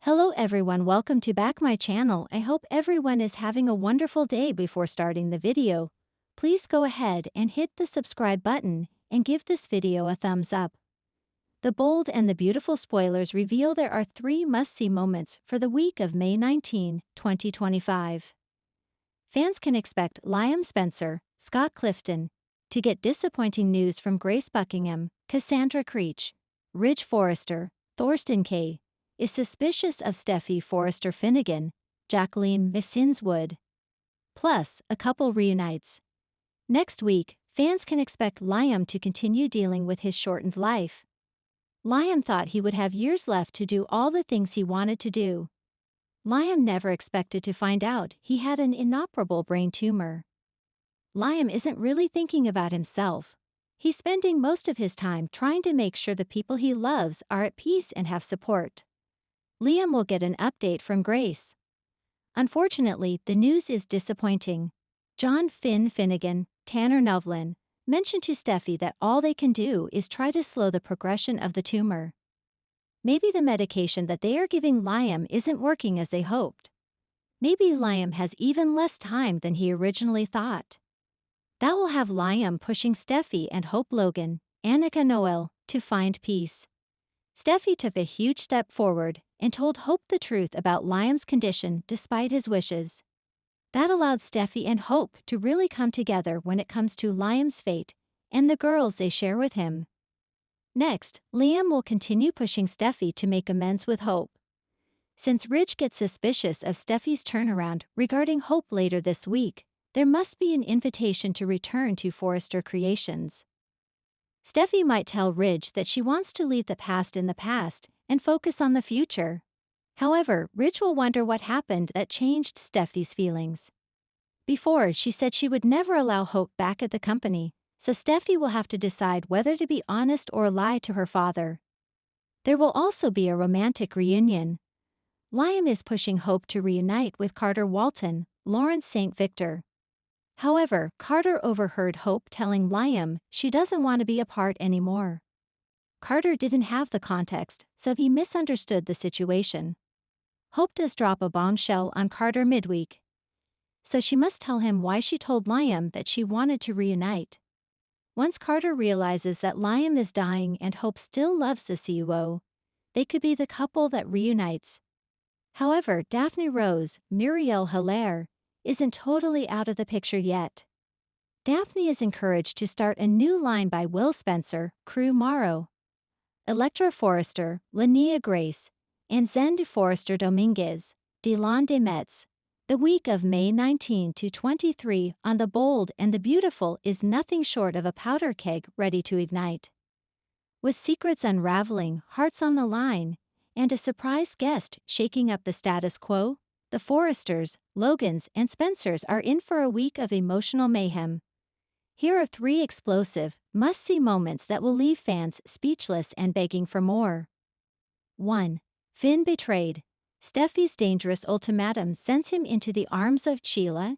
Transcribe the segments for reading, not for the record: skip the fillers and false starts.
Hello everyone, welcome to back my channel. I hope everyone is having a wonderful day. Before starting the video, please go ahead and hit the subscribe button and give this video a thumbs up. The bold and the beautiful spoilers reveal there are 3 must-see moments for the week of May 19, 2025. Fans can expect Liam Spencer, Scott Clifton, to get disappointing news from Grace Buckingham, Cassandra Creech, Ridge Forrester, Thorsten Kaye, is suspicious of Steffy Forrester Finnegan, Jacqueline Missinswood. Plus, a couple reunites. Next week, fans can expect Liam to continue dealing with his shortened life. Liam thought he would have years left to do all the things he wanted to do. Liam never expected to find out he had an inoperable brain tumor. Liam isn't really thinking about himself. He's spending most of his time trying to make sure the people he loves are at peace and have support. Liam will get an update from Grace. Unfortunately, the news is disappointing. John Finnegan, Tanner Novlan, mentioned to Steffy that all they can do is try to slow the progression of the tumor. Maybe the medication that they are giving Liam isn't working as they hoped. Maybe Liam has even less time than he originally thought. That will have Liam pushing Steffy and Hope Logan, Annika Noel, to find peace. Steffy took a huge step forward and told Hope the truth about Liam's condition despite his wishes. That allowed Steffy and Hope to really come together when it comes to Liam's fate and the girls they share with him. Next, Liam will continue pushing Steffy to make amends with Hope. Since Ridge gets suspicious of Steffy's turnaround regarding Hope later this week, there must be an invitation to return to Forrester Creations. Steffy might tell Ridge that she wants to leave the past in the past and focus on the future. However, Ridge will wonder what happened that changed Steffy's feelings. Before, she said she would never allow Hope back at the company, so Steffy will have to decide whether to be honest or lie to her father. There will also be a romantic reunion. Liam is pushing Hope to reunite with Carter Walton, Lawrence St. Victor. However, Carter overheard Hope telling Liam she doesn't want to be a part anymore. Carter didn't have the context, so he misunderstood the situation. Hope does drop a bombshell on Carter midweek. So she must tell him why she told Liam that she wanted to reunite. Once Carter realizes that Liam is dying and Hope still loves the CUO, they could be the couple that reunites. However, Daphne Rose, Muriel Hilaire, isn't totally out of the picture yet. Daphne is encouraged to start a new line by Will Spencer, Crew Morrow, Electra Forrester, Linnea Grace, and Zend Forrester Dominguez, Delon de Metz. The week of May 19 to 23 on The Bold and the Beautiful is nothing short of a powder keg ready to ignite. With secrets unraveling, hearts on the line, and a surprise guest shaking up the status quo, the Forresters, Logans, and Spencers are in for a week of emotional mayhem. Here are 3 explosive, must-see moments that will leave fans speechless and begging for more. 1. Finn betrayed. Steffy's dangerous ultimatum sends him into the arms of Sheila.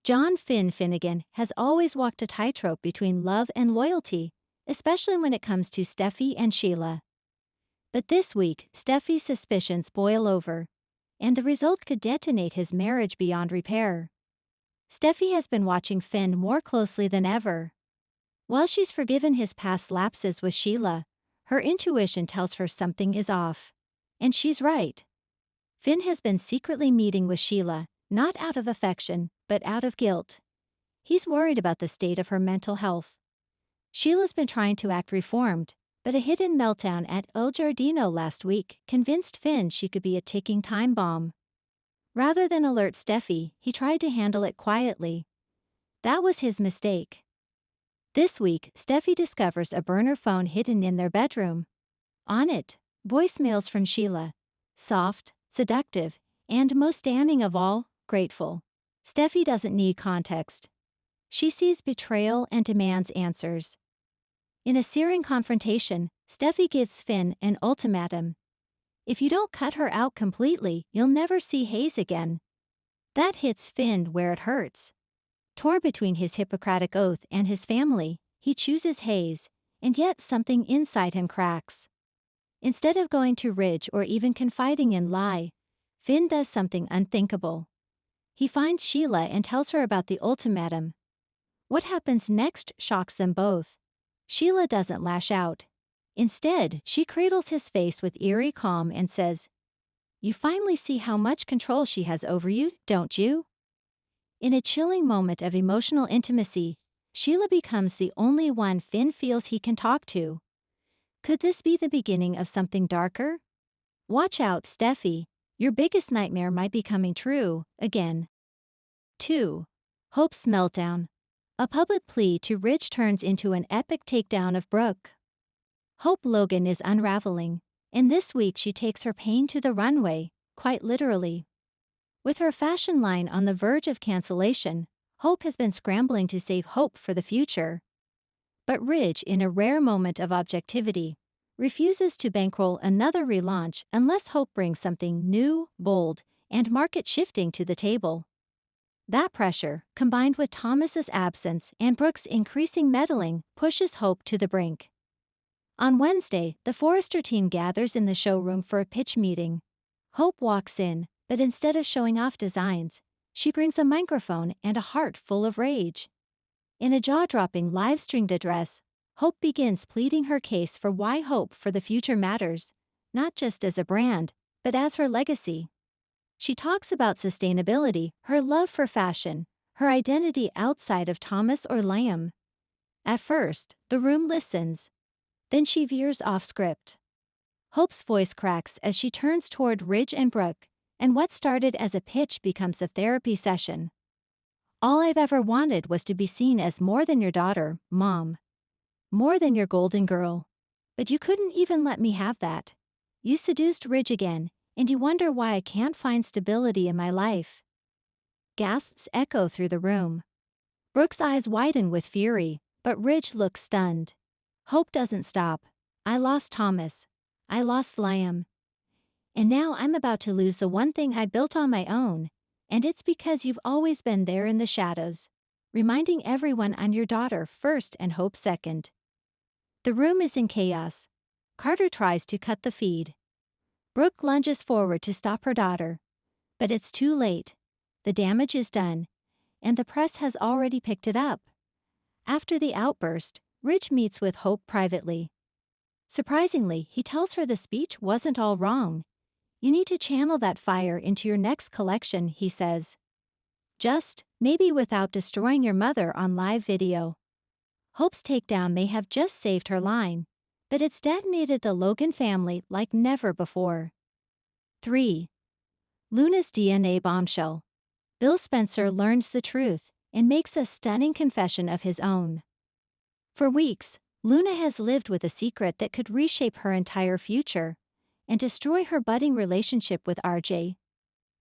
John Finnegan has always walked a tightrope between love and loyalty, especially when it comes to Steffy and Sheila. But this week, Steffy's suspicions boil over, and the result could detonate his marriage beyond repair. Steffy has been watching Finn more closely than ever. While she's forgiven his past lapses with Sheila, her intuition tells her something is off. And she's right. Finn has been secretly meeting with Sheila, not out of affection, but out of guilt. He's worried about the state of her mental health. Sheila's been trying to act reformed, but a hidden meltdown at El Giardino last week convinced Finn she could be a ticking time bomb. Rather than alert Steffy, he tried to handle it quietly. That was his mistake. This week, Steffy discovers a burner phone hidden in their bedroom. On it, voicemails from Sheila. Soft, seductive, and most damning of all, grateful. Steffy doesn't need context. She sees betrayal and demands answers. In a searing confrontation, Steffy gives Finn an ultimatum. If you don't cut her out completely, you'll never see Hayes again. That hits Finn where it hurts. Torn between his Hippocratic oath and his family, he chooses Hayes, and yet something inside him cracks. Instead of going to Ridge or even confiding in Lai, Finn does something unthinkable. He finds Sheila and tells her about the ultimatum. What happens next shocks them both. Sheila doesn't lash out. Instead, she cradles his face with eerie calm and says, "You finally see how much control she has over you, don't you?" In a chilling moment of emotional intimacy, Sheila becomes the only one Finn feels he can talk to. Could this be the beginning of something darker? Watch out, Steffi. Your biggest nightmare might be coming true, again. 2. Hope's meltdown. A public plea to Ridge turns into an epic takedown of Brooke. Hope Logan is unraveling, and this week she takes her pain to the runway, quite literally. With her fashion line on the verge of cancellation, Hope has been scrambling to save hope for the future. But Ridge, in a rare moment of objectivity, refuses to bankroll another relaunch unless Hope brings something new, bold, and market-shifting to the table. That pressure, combined with Thomas's absence and Brooke's increasing meddling, pushes Hope to the brink. On Wednesday, the Forrester team gathers in the showroom for a pitch meeting. Hope walks in, but instead of showing off designs, she brings a microphone and a heart full of rage. In a jaw-dropping live-streamed address, Hope begins pleading her case for why Hope for the future matters, not just as a brand, but as her legacy. She talks about sustainability, her love for fashion, her identity outside of Thomas or Liam. At first, the room listens. Then she veers off script. Hope's voice cracks as she turns toward Ridge and Brooke, and what started as a pitch becomes a therapy session. "All I've ever wanted was to be seen as more than your daughter, Mom. More than your golden girl. But you couldn't even let me have that. You seduced Ridge again, and you wonder why I can't find stability in my life." Gasps echo through the room. Brooke's eyes widen with fury, but Ridge looks stunned. Hope doesn't stop. "I lost Thomas. I lost Liam. And now I'm about to lose the one thing I built on my own, and it's because you've always been there in the shadows, reminding everyone I'm your daughter first and Hope second." The room is in chaos. Carter tries to cut the feed. Brooke lunges forward to stop her daughter. But it's too late. The damage is done, and the press has already picked it up. After the outburst, Ridge meets with Hope privately. Surprisingly, he tells her the speech wasn't all wrong. "You need to channel that fire into your next collection," he says. "Just, maybe without destroying your mother on live video." Hope's takedown may have just saved her line, but it's detonated the Logan family like never before. 3. Luna's DNA bombshell. Bill Spencer learns the truth and makes a stunning confession of his own. For weeks, Luna has lived with a secret that could reshape her entire future and destroy her budding relationship with RJ.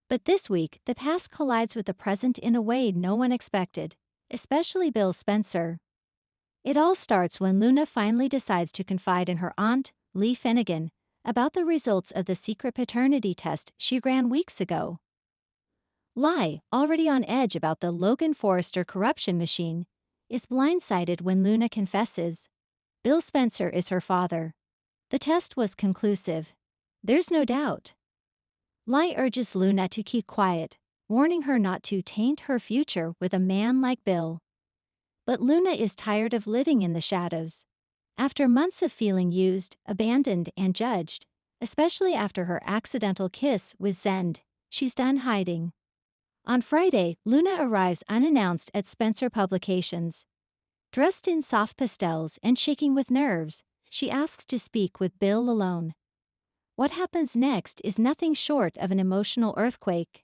But this week, the past collides with the present in a way no one expected, especially Bill Spencer. It all starts when Luna finally decides to confide in her aunt, Lee Finnegan, about the results of the secret paternity test she ran weeks ago. Lie, already on edge about the Logan Forrester corruption machine, is blindsided when Luna confesses. Bill Spencer is her father. The test was conclusive. There's no doubt. Lie urges Luna to keep quiet, warning her not to taint her future with a man like Bill. But Luna is tired of living in the shadows. After months of feeling used, abandoned, and judged, especially after her accidental kiss with Zend, she's done hiding. On Friday, Luna arrives unannounced at Spencer Publications. Dressed in soft pastels and shaking with nerves, she asks to speak with Bill alone. What happens next is nothing short of an emotional earthquake.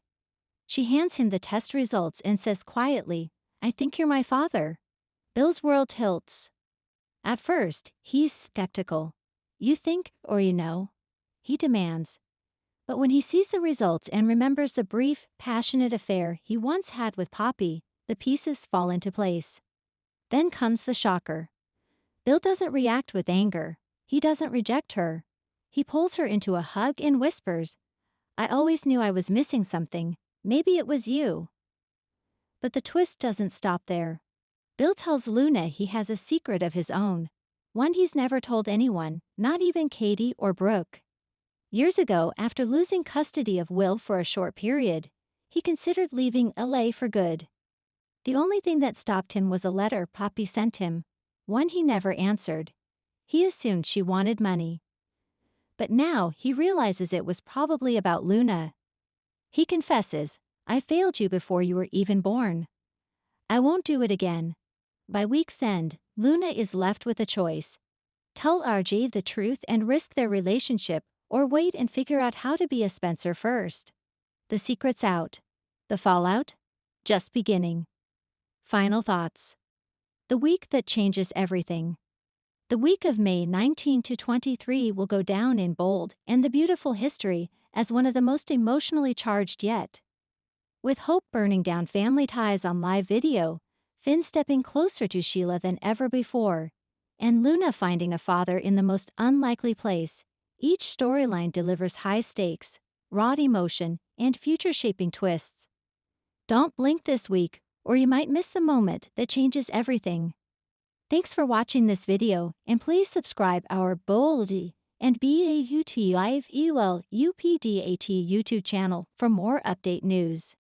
She hands him the test results and says quietly, "I think you're my father." Bill's world tilts. At first, he's skeptical. "You think, or you know?" he demands. But when he sees the results and remembers the brief, passionate affair he once had with Poppy, the pieces fall into place. Then comes the shocker. Bill doesn't react with anger. He doesn't reject her. He pulls her into a hug and whispers, "I always knew I was missing something. Maybe it was you." But the twist doesn't stop there. Bill tells Luna he has a secret of his own. one he's never told anyone, not even Katie or Brooke. Years ago, after losing custody of Will for a short period, he considered leaving LA for good. The only thing that stopped him was a letter Poppy sent him, one he never answered. He assumed she wanted money. But now he realizes it was probably about Luna. He confesses, "I failed you before you were even born. I won't do it again." By week's end, Luna is left with a choice. Tell RJ the truth and risk their relationship, or wait and figure out how to be a Spencer first. The secret's out. The fallout? Just beginning. Final thoughts. The week that changes everything. The week of May 19 to 23 will go down in bold and the beautiful history as one of the most emotionally charged yet. With Hope burning down family ties on live video, Finn stepping closer to Sheila than ever before, and Luna finding a father in the most unlikely place, each storyline delivers high stakes, raw emotion, and future-shaping twists. Don't blink this week, or you might miss the moment that changes everything. Thanks for watching this video, and please subscribe our Boldy and BAUTIVEULUPDAT YouTube channel for more update news.